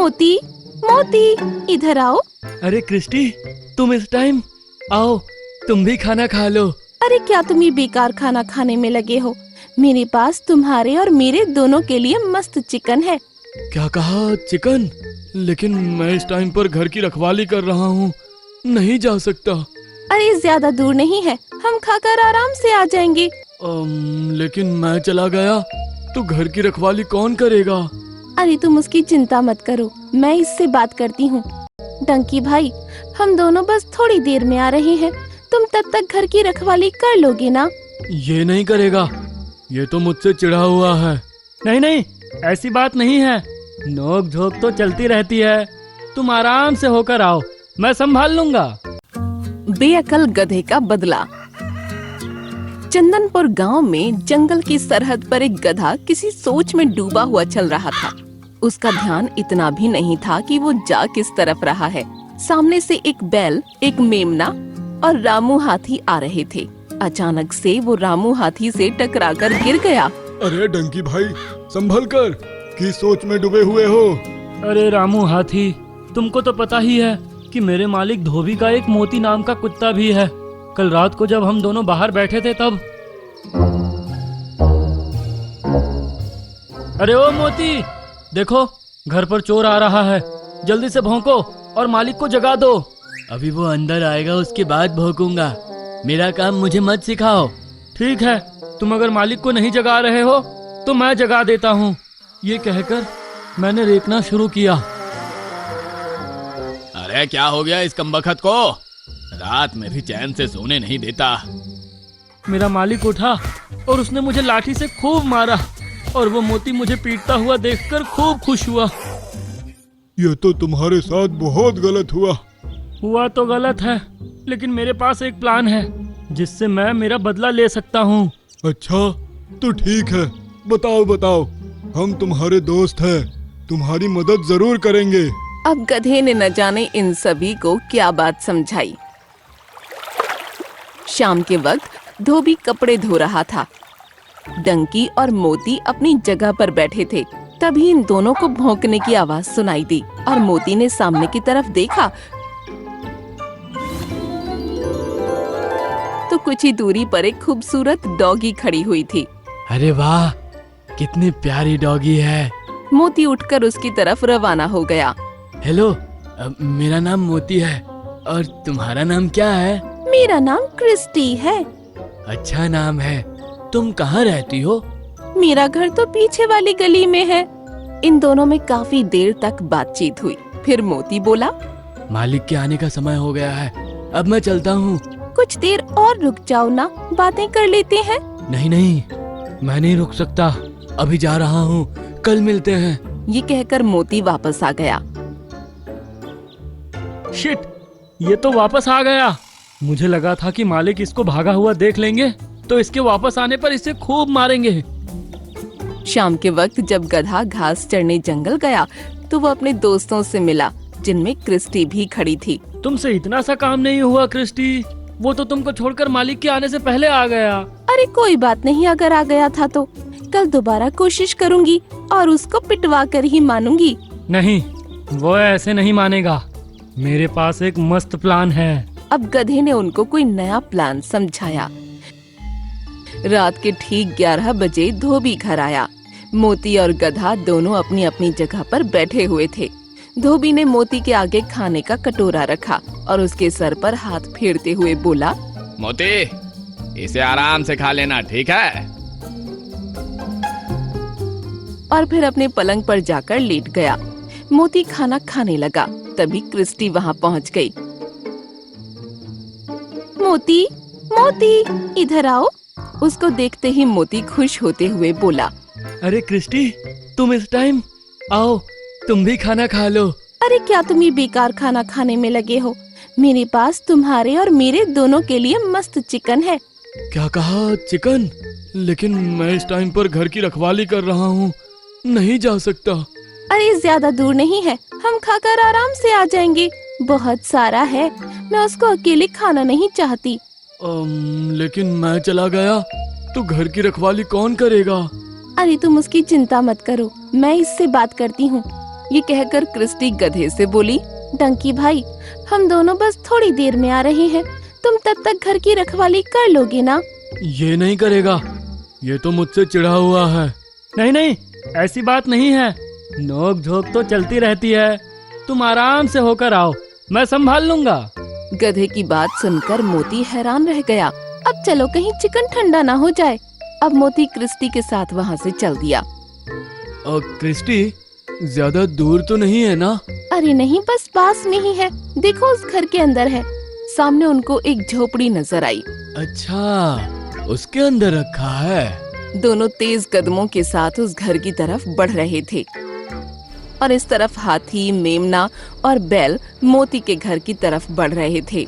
मोती, मोती, इधर आओ। अरे क्रिस्टी, तुम इस टाइम? आओ, तुम भी खाना खा लो। अरे क्या तुम ये बेकार खाना खाने में लगे हो? मेरे पास तुम्हारे और मेरे दोनों के लिए मस्त चिकन है। क्या कहा, चिकन? लेकिन मैं इस टाइम पर घर की रखवाली कर रहा हूँ, नहीं जा सकता। अरे ज्यादा दूर नहीं है, हम खाकर आराम से आ जाएंगे। लेकिन मैं चला गया तो घर की रखवाली कौन करेगा? अरे तुम उसकी चिंता मत करो, मैं इससे बात करती हूँ। डंकी भाई, हम दोनों बस थोड़ी देर में आ रहे हैं, तुम तब तक घर की रखवाली कर लोगे ना? ये नहीं करेगा, ये तो मुझसे चिढ़ा हुआ है। नहीं नहीं, ऐसी बात नहीं है, नोक झोंक तो चलती रहती है। तुम आराम से होकर आओ, मैं संभाल लूंगा। बेअकल गधे का बदला। चंदनपुर गांव में जंगल की सरहद पर एक गधा किसी सोच में डूबा हुआ चल रहा था। उसका ध्यान इतना भी नहीं था कि वो जा किस तरफ रहा है। सामने से एक बैल, एक मेमना और रामू हाथी आ रहे थे। अचानक से वो रामू हाथी से टकराकर गिर गया। अरे डंकी भाई, संभल कर, किस सोच में डूबे हुए हो? अरे रामू हाथी, तुमको तो पता ही है कि मेरे मालिक धोबी का एक मोती नाम का कुत्ता भी है। कल रात को जब हम दोनों बाहर बैठे थे तब। अरे ओ मोती, देखो घर पर चोर आ रहा है, जल्दी से भौंको और मालिक को जगा दो। अभी वो अंदर आएगा, उसके बाद भौंकूंगा। मेरा काम मुझे मत सिखाओ। ठीक है, तुम अगर मालिक को नहीं जगा रहे हो तो मैं जगा देता हूँ। ये कहकर मैंने रेखना शुरू किया। अरे क्या हो गया इस कमबख्त को? रात में भी चैन से सोने नहीं देता। मेरा मालिक उठा और उसने मुझे लाठी से खूब मारा और वो मोती मुझे पीटता हुआ देखकर खूब खुश हुआ। ये तो तुम्हारे साथ बहुत गलत हुआ। हुआ तो गलत है, लेकिन मेरे पास एक प्लान है जिससे मैं मेरा बदला ले सकता हूँ। अच्छा तो ठीक है, बताओ बताओ, हम तुम्हारे दोस्त हैं, तुम्हारी मदद जरूर करेंगे। अब गधे ने न जाने इन सभी को क्या बात समझाई। शाम के वक्त धोबी कपड़े धो रहा था। डंकी और मोती अपनी जगह पर बैठे थे। तभी इन दोनों को भौंकने की आवाज सुनाई दी और मोती ने सामने की तरफ देखा तो कुछ ही दूरी पर एक खूबसूरत डॉगी खड़ी हुई थी। अरे वाह, कितनी प्यारी डॉगी है। मोती उठकर उसकी तरफ रवाना हो गया। हेलो, मेरा नाम मोती है और तुम्हारा नाम क्या है? मेरा नाम क्रिस्टी है। अच्छा नाम है। तुम कहाँ रहती हो? मेरा घर तो पीछे वाली गली में है। इन दोनों में काफी देर तक बातचीत हुई। फिर मोती बोला, मालिक के आने का समय हो गया है, अब मैं चलता हूँ। कुछ देर और रुक जाओ ना, बातें कर लेते हैं। नहीं नहीं, मैं नहीं रुक सकता, अभी जा रहा हूँ, कल मिलते हैं। ये कहकर मोती वापस आ गया। शिट, ये तो वापस आ गया। मुझे लगा था कि मालिक इसको भागा हुआ देख लेंगे तो इसके वापस आने पर इसे खूब मारेंगे। शाम के वक्त जब गधा घास चरने जंगल गया तो वो अपने दोस्तों से मिला, जिनमें क्रिस्टी भी खड़ी थी। तुमसे इतना सा काम नहीं हुआ क्रिस्टी, वो तो तुमको छोड़कर मालिक के आने से पहले आ गया। अरे कोई बात नहीं, अगर आ गया था तो कल दोबारा कोशिश करूंगी और उसको पिटवा कर ही मानूंगी। नहीं, वो ऐसे नहीं मानेगा। मेरे पास एक मस्त प्लान है। अब गधे ने उनको कोई नया प्लान समझाया। रात के ठीक 11 बजे धोबी घर आया। मोती और गधा दोनों अपनी अपनी जगह पर बैठे हुए थे। धोबी ने मोती के आगे खाने का कटोरा रखा और उसके सर पर हाथ फेरते हुए बोला, मोती, इसे आराम से खा लेना, ठीक है? और फिर अपने पलंग पर जाकर लेट गया। मोती खाना खाने लगा। तभी क्रिस्टी वहाँ पहुँच गई। मोती, मोती, इधर आओ। उसको देखते ही मोती खुश होते हुए बोला, अरे क्रिस्टी, तुम इस टाइम? आओ, तुम भी खाना खा लो। अरे क्या तुम ये बेकार खाना खाने में लगे हो? मेरे पास तुम्हारे और मेरे दोनों के लिए मस्त चिकन है। क्या कहा, चिकन? लेकिन मैं इस टाइम पर घर की रखवाली कर रहा हूँ, नहीं जा सकता। अरे ज्यादा दूर नहीं है, हम खाकर आराम से आ जाएंगे। बहुत सारा है, मैं उसको अकेले खाना नहीं चाहती। लेकिन मैं चला गया तो घर की रखवाली कौन करेगा? अरे तुम उसकी चिंता मत करो, मैं इससे बात करती हूँ। ये कहकर क्रिस्टी गधे से बोली, डंकी भाई, हम दोनों बस थोड़ी देर में आ रहे हैं, तुम तब तक घर की रखवाली कर लोगे ना? ये नहीं करेगा, ये तो मुझसे चिढ़ा हुआ है। नहीं नहीं, ऐसी बात नहीं है, नोक झोंक तो चलती रहती है, तुम आराम से होकर आओ, मैं संभाल लूंगा। गधे की बात सुनकर मोती हैरान रह गया। अब चलो कहीं चिकन ठंडा ना हो जाए। अब मोती क्रिस्टी के साथ वहाँ से चल दिया। और क्रिस्टी, ज्यादा दूर तो नहीं है ना? अरे नहीं, बस पास में ही है, देखो उस घर के अंदर है। सामने उनको एक झोपड़ी नजर आई। अच्छा, उसके अंदर रखा है। दोनों तेज कदमों के साथ उस घर की तरफ बढ़ रहे थे और इस तरफ हाथी, मेमना और बैल मोती के घर की तरफ बढ़ रहे थे।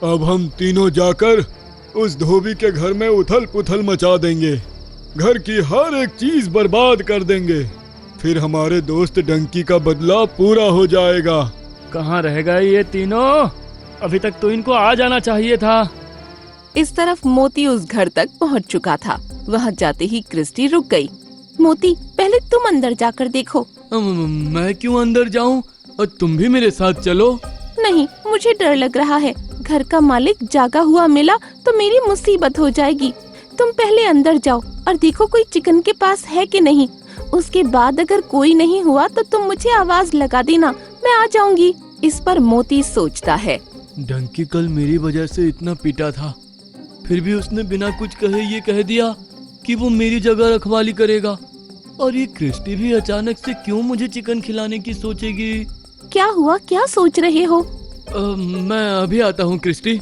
अब हम तीनों जाकर उस धोबी के घर में उथल पुथल मचा देंगे, घर की हर एक चीज बर्बाद कर देंगे, फिर हमारे दोस्त डंकी का बदला पूरा हो जाएगा। कहाँ रह गए ये तीनों? अभी तक तो इनको आ जाना चाहिए था। इस तरफ मोती उस घर तक पहुंच चुका था। वहां जाते ही क्रिस्टी रुक गई। मोती, पहले तुम अंदर जाकर देखो। मैं क्यों अंदर जाऊं? और तुम भी मेरे साथ चलो। नहीं, मुझे डर लग रहा है, घर का मालिक जागा हुआ मिला तो मेरी मुसीबत हो जाएगी। तुम पहले अंदर जाओ और देखो कोई चिकन के पास है कि नहीं। उसके बाद अगर कोई नहीं हुआ तो तुम मुझे आवाज लगा देना, मैं आ जाऊंगी। इस पर मोती सोचता है, डंकी कल मेरी वजह से इतना पीटा था, फिर भी उसने बिना कुछ कहे ये कह दिया कि वो मेरी जगह रखवाली करेगा। और ये क्रिस्टी भी अचानक से क्यों मुझे चिकन खिलाने की सोचेगी? क्या हुआ, क्या सोच रहे हो? मैं अभी आता हूँ क्रिस्टी।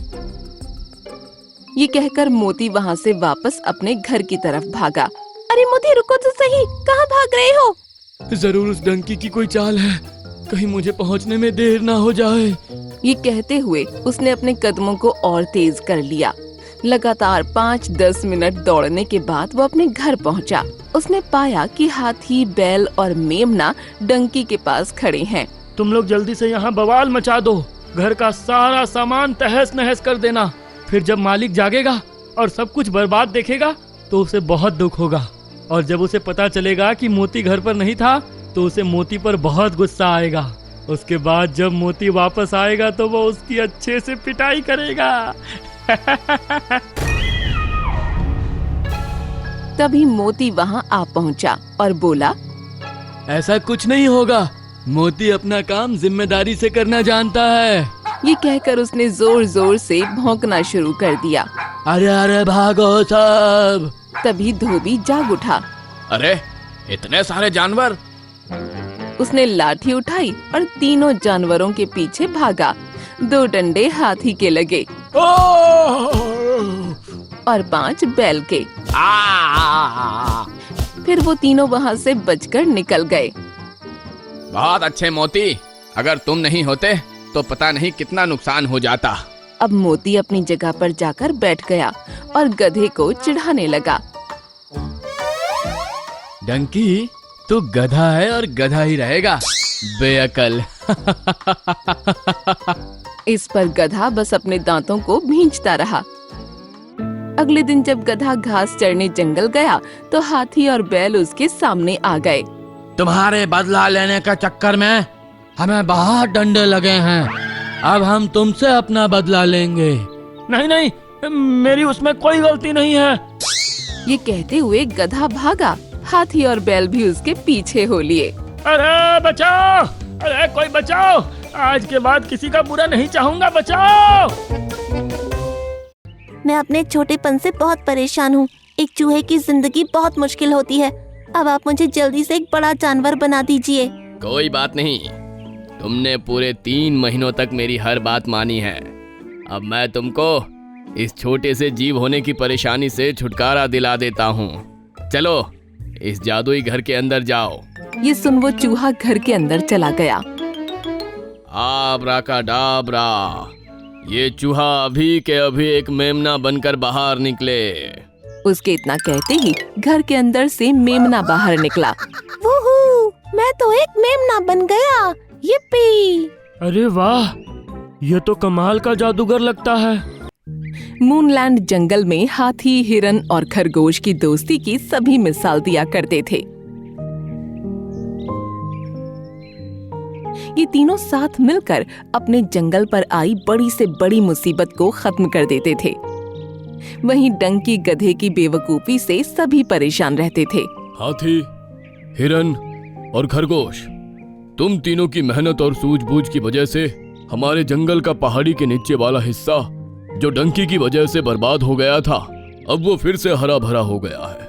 ये कहकर मोती वहाँ से वापस अपने घर की तरफ भागा। अरे मोती, रुको तो सही, कहाँ भाग रहे हो? जरूर उस डंकी की कोई चाल है, कहीं मुझे पहुँचने में देर ना हो जाए। ये कहते हुए उसने अपने कदमों को और तेज कर लिया। लगातार 5-10 मिनट दौड़ने के बाद वो अपने घर पहुंचा। उसने पाया कि हाथी, बैल और मेमना डंकी के पास खड़े हैं। तुम लोग जल्दी से यहाँ बवाल मचा दो, घर का सारा सामान तहस नहस कर देना। फिर जब मालिक जागेगा और सब कुछ बर्बाद देखेगा तो उसे बहुत दुख होगा, और जब उसे पता चलेगा कि मोती घर पर नहीं था तो उसे मोती पर बहुत गुस्सा आएगा। उसके बाद जब मोती वापस आएगा तो वो उसकी अच्छे से पिटाई करेगा। तभी मोती वहां आ पहुंचा और बोला, ऐसा कुछ नहीं होगा, मोती अपना काम जिम्मेदारी से करना जानता है। ये कहकर उसने जोर जोर से भौंकना शुरू कर दिया। अरे अरे भागो सब। तभी धोबी जाग उठा। अरे इतने सारे जानवर! उसने लाठी उठाई और तीनों जानवरों के पीछे भागा। 2 डंडे हाथी के लगे और 5 बैल के। फिर वो तीनों वहाँ से बचकर निकल गए। बहुत अच्छे मोती, अगर तुम नहीं होते तो पता नहीं कितना नुकसान हो जाता। अब मोती अपनी जगह पर जाकर बैठ गया और गधे को चिढ़ाने लगा। डंकी, तू गधा है और गधा ही रहेगा, बेअकल। इस पर गधा बस अपने दांतों को भींचता रहा। अगले दिन जब गधा घास चरने जंगल गया तो हाथी और बैल उसके सामने आ गए। तुम्हारे बदला लेने के चक्कर में हमें बहुत डंडे लगे हैं, अब हम तुमसे अपना बदला लेंगे। नहीं नहीं, मेरी उसमें कोई गलती नहीं है। ये कहते हुए गधा भागा। हाथी और बैल भी उसके पीछे हो लिए। अरे बचाओ, अरे कोई बचाओ, आज के बाद किसी का बुरा नहीं चाहूंगा, बचाओ। मैं अपने छोटेपन से बहुत परेशान हूँ। एक चूहे की जिंदगी बहुत मुश्किल होती है। अब आप मुझे जल्दी से एक बड़ा जानवर बना दीजिए। कोई बात नहीं, तुमने पूरे 3 महीनों तक मेरी हर बात मानी है। अब मैं तुमको इस छोटे से जीव होने की परेशानी से छुटकारा दिला देता हूँ। चलो इस जादुई घर के अंदर जाओ। ये सुन वो चूहा घर के अंदर चला गया। आब्राकाडाब्रा, ये चूहा अभी के अभी एक मेमना बनकर बाहर निकले। उसके इतना कहते ही घर के अंदर से मेमना बाहर निकला। वूहू, मैं तो एक मेमना बन गया, yippee! अरे वाह, ये तो कमाल का जादूगर लगता है। मूनलैंड जंगल में हाथी, हिरन और खरगोश की दोस्ती की सभी मिसाल दिया करते थे। ये तीनों साथ मिलकर अपने जंगल पर आई बड़ी से बड़ी मुसीबत को खत्म कर देते थे। वहीं डंकी गधे की बेवकूफी से सभी परेशान रहते थे। हाथी, हिरन और खरगोश, तुम तीनों की मेहनत और सूझबूझ की वजह से हमारे जंगल का पहाड़ी के नीचे वाला हिस्सा जो डंकी की वजह से बर्बाद हो गया था, अब वो फिर से हरा भरा हो गया है।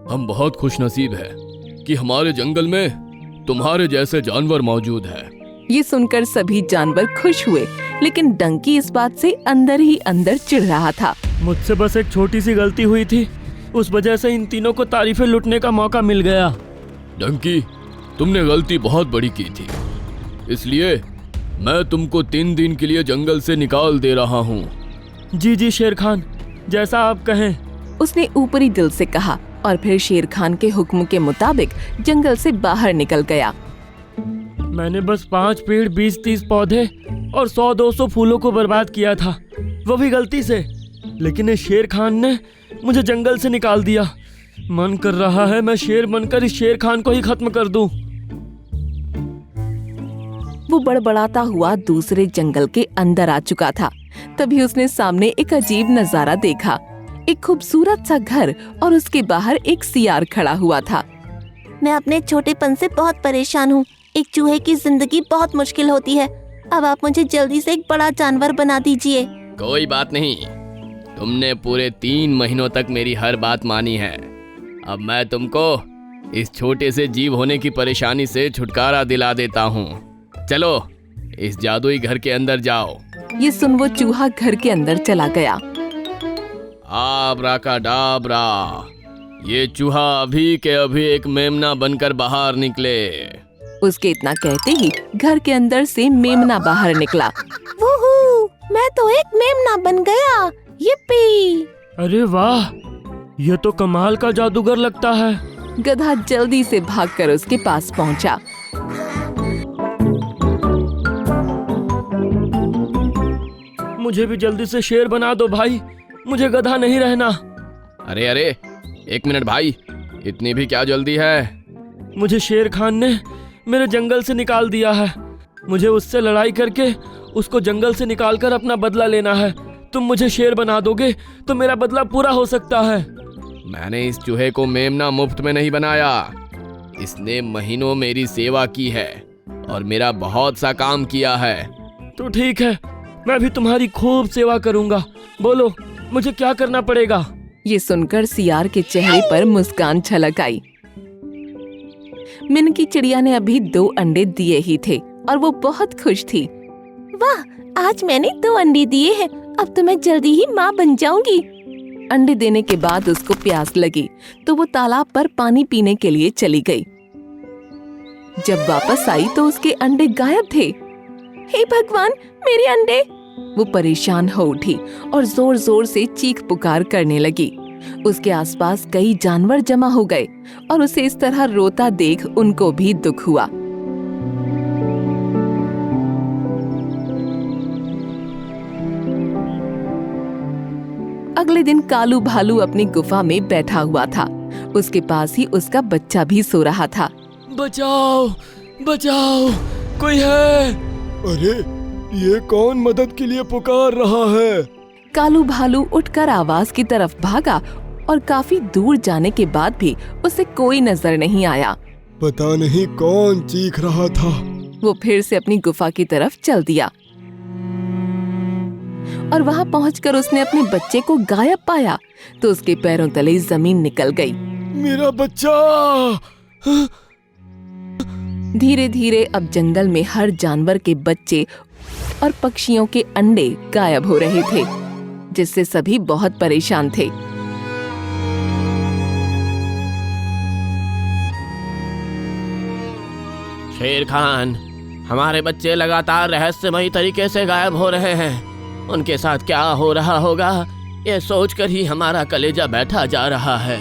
हम बहुत खुशनसीब हैं कि हमारे जंगल में तुम्हारे जैसे जानवर मौजूद हैं। ये सुनकर सभी जानवर खुश हुए, लेकिन डंकी इस बात से अंदर ही अंदर चिढ़ रहा था। मुझसे बस एक छोटी सी गलती हुई थी, उस वजह से इन तीनों को तारीफें लुटने का मौका मिल गया। डंकी, तुमने गलती बहुत बड़ी की थी, इसलिए मैं तुमको 3 दिन के लिए जंगल से निकाल दे रहा हूँ। जी जी शेर खान, जैसा आप कहें। उसने ऊपरी दिल से कहा और फिर शेर खान के हुक्म के मुताबिक जंगल से बाहर निकल गया। मैंने बस 5 पेड़, 20-30 पौधे और 100-200 फूलों को बर्बाद किया था, वो भी गलती से। लेकिन इस शेर खान ने मुझे जंगल से निकाल दिया। मन कर रहा है मैं शेर बनकर इस शेर खान को ही खत्म कर दूं। वो बड़बड़ाता हुआ दूसरे जंगल के अंदर आ चुका था। तभी उसने सामने एक अजीब नजारा देखा। एक खूबसूरत सा घर और उसके बाहर एक सियार खड़ा हुआ था। मैं अपने छोटेपन से बहुत परेशान हूँ। एक चूहे की जिंदगी बहुत मुश्किल होती है। अब आप मुझे जल्दी से एक बड़ा जानवर बना दीजिए। कोई बात नहीं, तुमने पूरे 3 महीनों तक मेरी हर बात मानी है। अब मैं तुमको इस छोटे से जीव होने की परेशानी से छुटकारा दिला देता हूँ। चलो इस जादुई घर के अंदर जाओ। ये सुन वो चूहा घर के अंदर चला गया। आब्राकाडाब्रा, ये चूहा अभी के अभी एक मेमना बनकर बाहर निकले। उसके इतना कहते ही घर के अंदर से मेमना बाहर निकला। वूहू, मैं तो एक मेमना बन गया। yippee! अरे वाह, ये तो कमाल का जादूगर लगता है। गधा जल्दी से भागकर उसके पास पहुंचा। मुझे भी जल्दी से शेर बना दो भाई, मुझे गधा नहीं रहना। अरे अरे, 1 मिनट भाई, इतनी भी क्या जल्दी है? मुझे शेर खान ने मेरे जंगल से निकाल दिया है। मुझे उससे लड़ाई करके उसको जंगल से निकालकर अपना बदला लेना है। तुम मुझे शेर बना दोगे तो मेरा बदला पूरा हो सकता है। मैंने इस चूहे को मेमना मुफ्त में नहीं बनाया। इसने महीनों मेरी सेवा की है और मेरा बहुत सा काम किया है। तो ठीक है, मैं भी तुम्हारी खूब सेवा करूंगा। बोलो मुझे क्या करना पड़ेगा? ये सुनकर सियार के चेहरे पर मुस्कान छलक आई। मिनकी चिड़िया ने अभी 2 अंडे दिए ही थे और वो बहुत खुश थी। वाह, आज मैंने 2 अंडे दिए हैं। अब तो मैं जल्दी ही माँ बन जाऊंगी। अंडे देने के बाद उसको प्यास लगी तो वो तालाब पर पानी पीने के लिए चली गई। जब वापस आई तो उसके अंडे गायब थे। हे भगवान, मेरे अंडे! वो परेशान हो उठी और जोर जोर से चीख पुकार करने लगी। उसके आसपास कई जानवर जमा हो गए और उसे इस तरह रोता देख उनको भी दुख हुआ। अगले दिन कालू भालू अपनी गुफा में बैठा हुआ था। उसके पास ही उसका बच्चा भी सो रहा था। बचाओ बचाओ, कोई है? अरे, ये कौन मदद के लिए पुकार रहा है? कालू भालू उठकर आवाज की तरफ भागा और काफी दूर जाने के बाद भी उसे कोई नजर नहीं आया। पता नहीं कौन चीख रहा था। वो फिर से अपनी गुफा की तरफ चल दिया और वहां पहुंचकर उसने अपने बच्चे को गायब पाया तो उसके पैरों तले जमीन निकल गई। मेरा बच्चा! धीरे धीरे अब जंगल में हर जानवर के बच्चे और पक्षियों के अंडे गायब हो रहे थे, जिससे सभी बहुत परेशान थे। शेर खान, हमारे बच्चे लगातार रहस्यमयी तरीके से गायब हो रहे हैं। उनके साथ क्या हो रहा होगा, ये सोचकर ही हमारा कलेजा बैठा जा रहा है।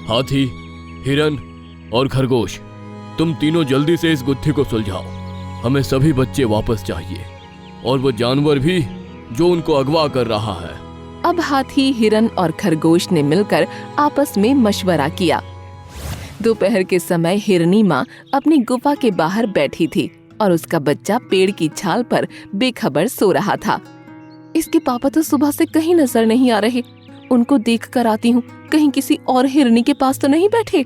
हाथी, हिरन और खरगोश, तुम तीनों जल्दी से इस गुत्थी को सुलझाओ। हमें सभी बच्चे वापस चाहिए और वो जानवर भी जो उनको अगवा कर रहा है। अब हाथी, हिरन और खरगोश ने मिलकर आपस में मशवरा किया। दोपहर के समय हिरनी माँ अपनी गुफा के बाहर बैठी थी और उसका बच्चा पेड़ की छाल पर बेखबर सो रहा था। इसके पापा तो सुबह से कहीं नजर नहीं आ रहे। उनको देख कर आती हूँ, कहीं किसी और हिरनी के पास तो नहीं बैठे।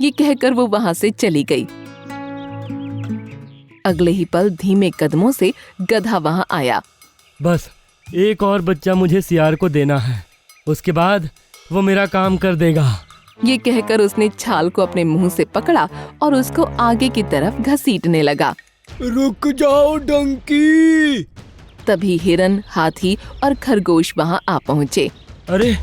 ये कहकर वो वहां से चली गई। अगले ही पल धीमे कदमों से गधा वहां आया। बस एक और बच्चा मुझे सियार को देना है, उसके बाद वो मेरा काम कर देगा। ये कहकर उसने छाल को अपने मुंह से पकड़ा और उसको आगे की तरफ घसीटने लगा। रुक जाओ डंकी। तभी हिरन, हाथी और खरगोश वहां आ पहुँचे। अरे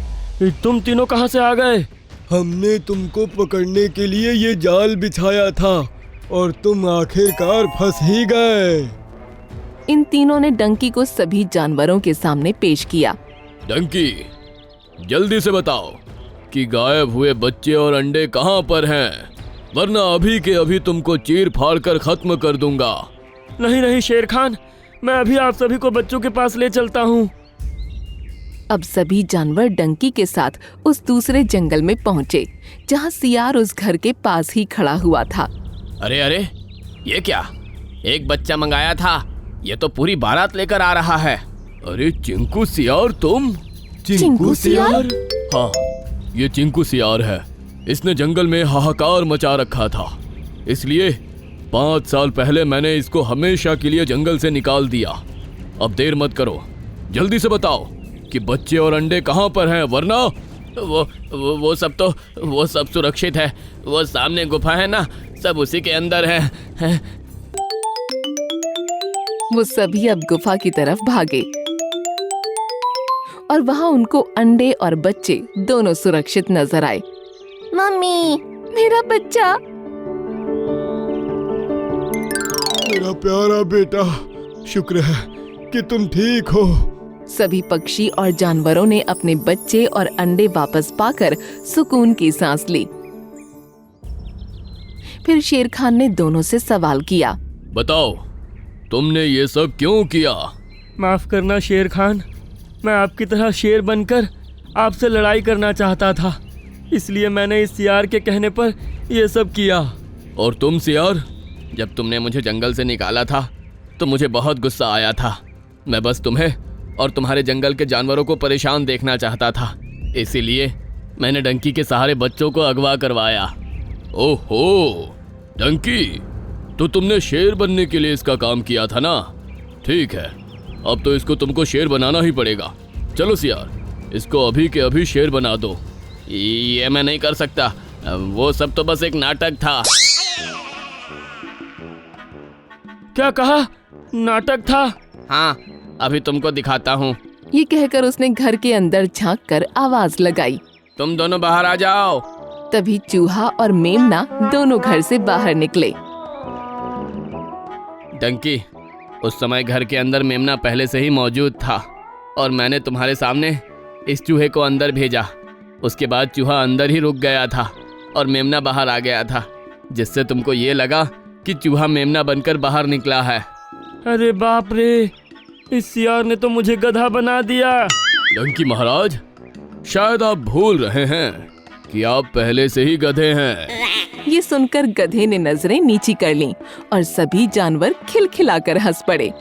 तुम तीनों कहाँ से आ गए? हमने तुमको पकड़ने के लिए ये जाल बिछाया था और तुम आखिरकार फंस ही गए। इन तीनों ने डंकी को सभी जानवरों के सामने पेश किया। डंकी, जल्दी से बताओ कि गायब हुए बच्चे और अंडे कहाँ पर हैं, वरना अभी के अभी तुमको चीर फाड़ कर खत्म कर दूंगा। नहीं नहीं शेर खान, मैं अभी आप सभी को बच्चों के पास ले चलता हूँ। अब सभी जानवर डंकी के साथ उस दूसरे जंगल में पहुँचे, जहाँ सियार उस घर के पास ही खड़ा हुआ था। अरे अरे, ये क्या? एक बच्चा मंगाया था, ये तो पूरी बारात लेकर आ रहा है। अरे चिंकू सियार, तुम? चिंकू सियार? हाँ, ये चिंकू सियार है। इसने जंगल में हाहाकार मचा रखा था, इसलिए 5 साल पहले मैंने इसको हमेशा के लिए जंगल से निकाल दिया। अब देर मत करो, जल्दी से बताओ कि बच्चे और अंडे कहाँ पर हैं, वरना वो सब सुरक्षित है। वो सामने गुफा है ना, सब उसी के अंदर है। वो सभी अब गुफा की तरफ भागे और वहाँ उनको अंडे और बच्चे दोनों सुरक्षित नजर आए। मम्मी, मेरा बच्चा! मेरा प्यारा बेटा, शुक्र है कि तुम ठीक हो। सभी पक्षी और जानवरों ने अपने बच्चे और अंडे वापस पाकर सुकून की सांस ली। फिर शेर खान ने दोनों से सवाल किया। बताओ, तुमने ये सब क्यों किया? माफ करना शेर खान, मैं आपकी तरह शेर बनकर आपसे लड़ाई करना चाहता था, इसलिए मैंने इस सियार के कहने पर यह सब किया। और तुम सियार, जब तुमने मुझे जंगल से निकाला था तो मुझे बहुत गुस्सा आया था। मैं बस तुम्हें और तुम्हारे जंगल के जानवरों को परेशान देखना चाहता था, इसीलिए मैंने डंकी के सहारे बच्चों को अगवा करवाया। ओहो डंकी, तो तुमने शेर बनने के लिए इसका काम किया था ना? ठीक है, अब तो इसको तुमको शेर बनाना ही पड़ेगा। चलो सियार, इसको अभी के अभी शेर बना दो। ये मैं नहीं कर सकता, वो सब तो बस एक नाटक था। क्या कहा? नाटक था? हाँ, अभी तुमको दिखाता हूँ। ये कहकर उसने घर के अंदर झांककर आवाज लगाई। तुम दोनों बाहर आ जाओ। तभी चूहा और मेमना दोनों घर से बाहर निकले। डंकी, उस समय घर के अंदर मेमना पहले से ही मौजूद था और मैंने तुम्हारे सामने इस चूहे को अंदर भेजा। उसके बाद चूहा अंदर ही रुक गया था और मेमना बाहर आ गया था, जिससे तुमको ये लगा कि चूहा मेमना बनकर बाहर निकला है। अरे बाप रे, इस सियार ने तो मुझे गधा बना दिया। डंकी महाराज, शायद आप भूल रहे हैं कि आप पहले से ही गधे हैं। ये सुनकर गधे ने नजरें नीची कर लीं और सभी जानवर खिलखिलाकर हंस पड़े।